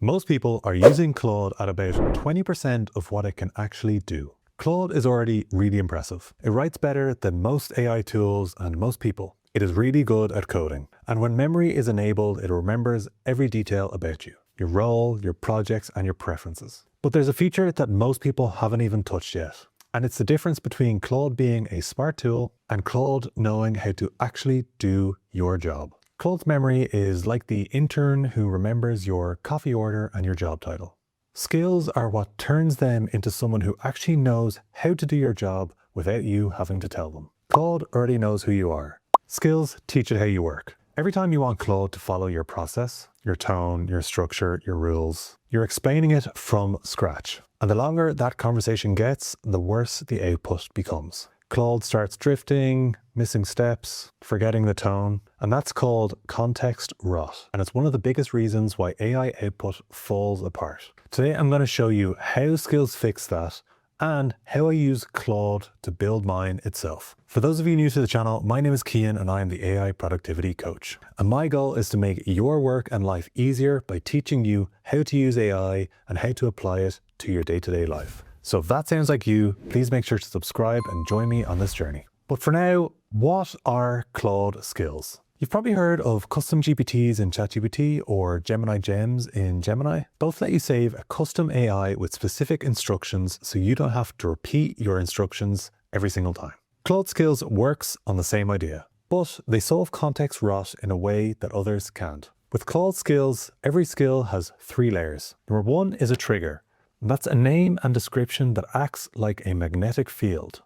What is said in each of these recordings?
Most people are using Claude at about 20% of what it can actually do. Claude is already really impressive. It writes better than most AI tools and most people. It is really good at coding. And when memory is enabled, it remembers every detail about you, your role, your projects, and your preferences. But there's a feature that most people haven't even touched yet. And it's the difference between Claude being a smart tool and Claude knowing how to actually do your job. Claude's memory is like the intern who remembers your coffee order and your job title. Skills are what turns them into someone who actually knows how to do your job without you having to tell them. Claude already knows who you are. Skills teach it how you work. Every time you want Claude to follow your process, your tone, your structure, your rules, you're explaining it from scratch. And the longer that conversation gets, the worse the output becomes. Claude starts drifting, missing steps, forgetting the tone, and that's called context rot. And it's one of the biggest reasons why AI output falls apart. Today, I'm going to show you how Skills fix that and how I use Claude to build mine itself. For those of you new to the channel, my name is Cian and I am the AI Productivity Coach. And my goal is to make your work and life easier by teaching you how to use AI and how to apply it to your day-to-day life. So if that sounds like you, please make sure to subscribe and join me on this journey. But for now, what are Claude Skills? You've probably heard of custom GPTs in ChatGPT or Gemini Gems in Gemini. Both let you save a custom AI with specific instructions so you don't have to repeat your instructions every single time. Claude Skills works on the same idea, but they solve context rot in a way that others can't. With Claude Skills, every skill has 3 layers. Number 1 is a trigger. That's a name and description that acts like a magnetic field.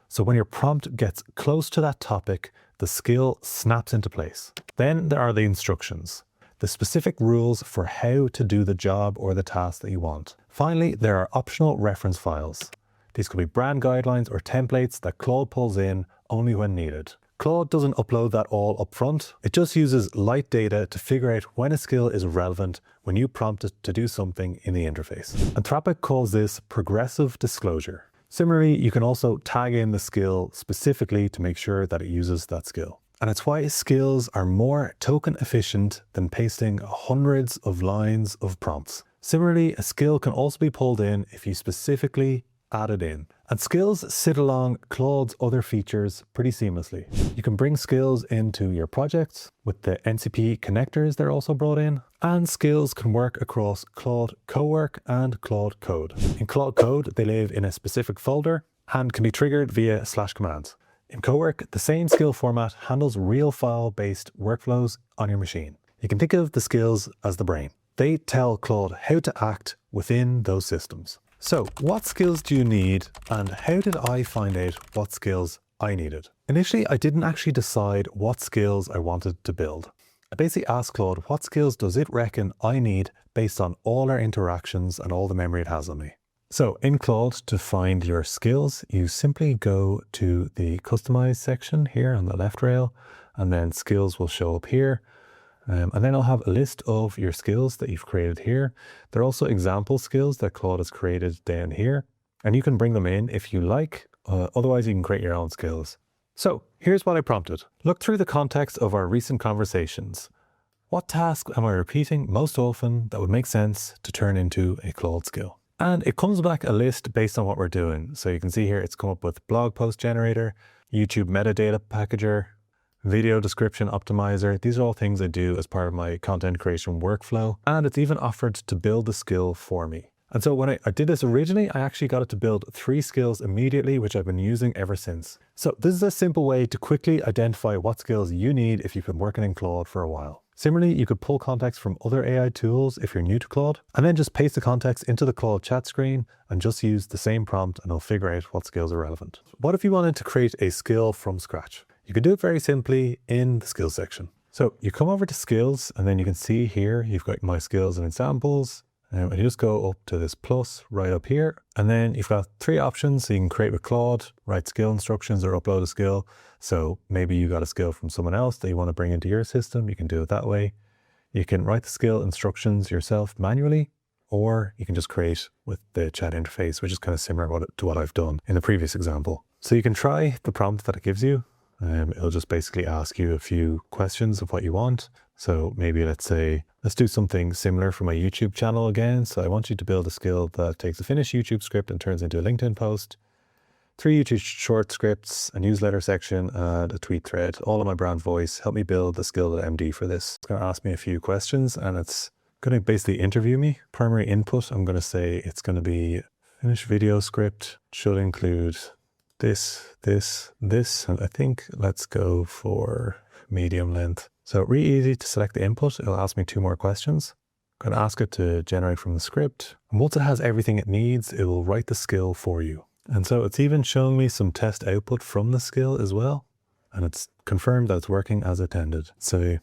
So when your prompt gets close to that topic, the skill snaps into place. Then there are the instructions, the specific rules for how to do the job or the task that you want. Finally, there are optional reference files. These could be brand guidelines or templates that Claude pulls in only when needed. Claude doesn't upload that all up front. It just uses light data to figure out when a skill is relevant when you prompt it to do something in the interface. Anthropic calls this progressive disclosure. Similarly, you can also tag in the skill specifically to make sure that it uses that skill. And it's why skills are more token efficient than pasting hundreds of lines of prompts. Similarly, a skill can also be pulled in if you specifically add it in. And skills sit along Claude's other features pretty seamlessly. You can bring skills into your projects with the NCP connectors they're also brought in. And skills can work across Claude Cowork and Claude Code. In Claude Code, they live in a specific folder and can be triggered via /commands. In Cowork, the same skill format handles real file-based workflows on your machine. You can think of the skills as the brain. They tell Claude how to act within those systems. So what skills do you need and how did I find out what skills I needed? Initially, I didn't actually decide what skills I wanted to build. I basically asked Claude, what skills does it reckon I need based on all our interactions and all the memory it has on me? So in Claude, to find your skills, you simply go to the customize section here on the left rail, and then skills will show up here. And then I'll have a list of your skills that you've created here. There are also example skills that Claude has created down here, and you can bring them in if you like. Otherwise, you can create your own skills. So here's what I prompted. Look through the context of our recent conversations. What task am I repeating most often that would make sense to turn into a Claude skill? And it comes back a list based on what we're doing. So you can see here, it's come up with blog post generator, YouTube metadata packager, video description optimizer. These are all things I do as part of my content creation workflow. And it's even offered to build the skill for me. And so when I did this originally, I actually got it to build 3 skills immediately, which I've been using ever since. So this is a simple way to quickly identify what skills you need if you've been working in Claude for a while. Similarly, you could pull context from other AI tools if you're new to Claude, and then just paste the context into the Claude chat screen and just use the same prompt and it'll figure out what skills are relevant. What if you wanted to create a skill from scratch? You can do it very simply in the skills section. So you come over to skills and then you can see here, you've got my skills and examples. And you just go up to this plus right up here. And then you've got 3 options. So you can create with Claude, write skill instructions or upload a skill. So maybe you got a skill from someone else that you want to bring into your system. You can do it that way. You can write the skill instructions yourself manually, or you can just create with the chat interface, which is kind of similar to what I've done in the previous example. So you can try the prompt that it gives you. It'll just basically ask you a few questions of what you want. So maybe let's do something similar for my YouTube channel again. So I want you to build a skill that takes a finished YouTube script and turns into a LinkedIn post, 3 YouTube short scripts, a newsletter section, and a tweet thread, all in my brand voice. Help me build the SKILL.md for this. It's going to ask me a few questions and it's going to basically interview me. Primary input, I'm going to say it's going to be finished video script, should include this, and I think let's go for medium length. So really easy to select the input. It'll ask me 2 more questions. I'm going to ask it to generate from the script. And once it has everything it needs, it will write the skill for you. And so it's even showing me some test output from the skill as well. And it's confirmed that it's working as intended. So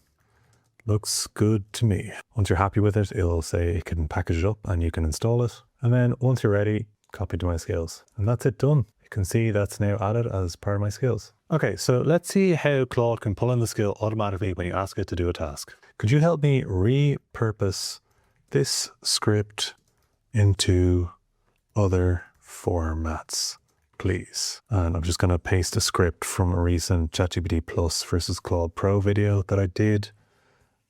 looks good to me. Once you're happy with it, it'll say it can package it up and you can install it. And then once you're ready, copy to my skills. And that's it done. You can see that's now added as part of my skills. Okay, so let's see how Claude can pull in the skill automatically when you ask it to do a task. Could you help me repurpose this script into other formats, please? And I'm just going to paste a script from a recent ChatGPT Plus versus Claude Pro video that I did.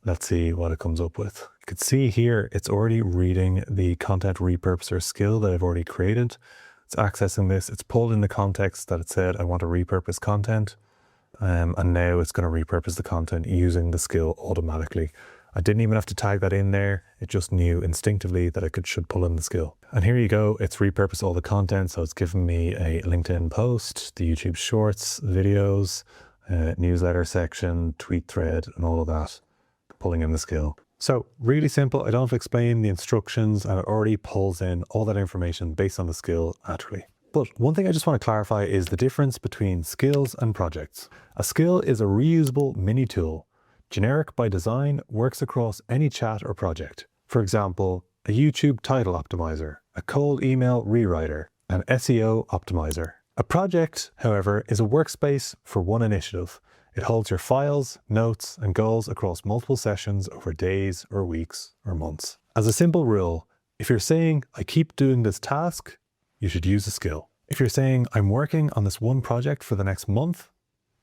Let's see what it comes up with. You can see here, it's already reading the content repurposer skill that I've already created. It's accessing this. It's pulled in the context that it said, I want to repurpose content. And now it's going to repurpose the content using the skill automatically. I didn't even have to tag that in there. It just knew instinctively that it should pull in the skill. And here you go. It's repurposed all the content. So it's given me a LinkedIn post, the YouTube shorts, videos, newsletter section, tweet thread, and all of that, pulling in the skill. So really simple. I don't have to explain the instructions and it already pulls in all that information based on the skill naturally. But one thing I just want to clarify is the difference between skills and projects. A skill is a reusable mini tool. Generic by design, works across any chat or project. For example, a YouTube title optimizer, a cold email rewriter, an SEO optimizer. A project, however, is a workspace for one initiative. It holds your files, notes, and goals across multiple sessions over days or weeks or months. As a simple rule, if you're saying, I keep doing this task, you should use a skill. If you're saying, I'm working on this one project for the next month,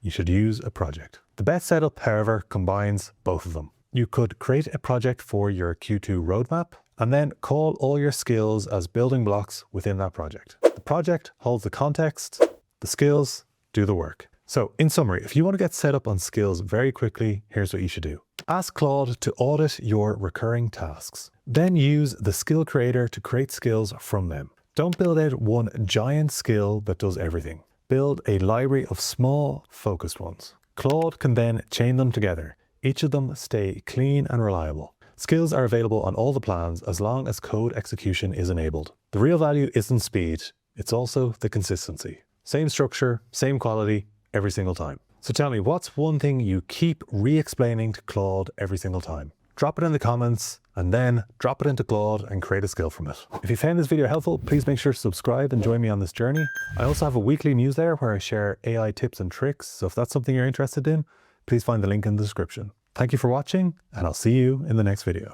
you should use a project. The best setup, however, combines both of them. You could create a project for your Q2 roadmap and then call all your skills as building blocks within that project. The project holds the context, the skills do the work. So in summary, if you want to get set up on skills very quickly, here's what you should do. Ask Claude to audit your recurring tasks. Then use the skill creator to create skills from them. Don't build out one giant skill that does everything. Build a library of small, focused ones. Claude can then chain them together. Each of them stay clean and reliable. Skills are available on all the plans as long as code execution is enabled. The real value isn't speed, it's also the consistency. Same structure, same quality, every single time. So tell me, what's one thing you keep re-explaining to Claude every single time? Drop it in the comments and then drop it into Claude and create a skill from it. If you found this video helpful, please make sure to subscribe and join me on this journey. I also have a weekly newsletter where I share AI tips and tricks. So if that's something you're interested in, please find the link in the description. Thank you for watching and I'll see you in the next video.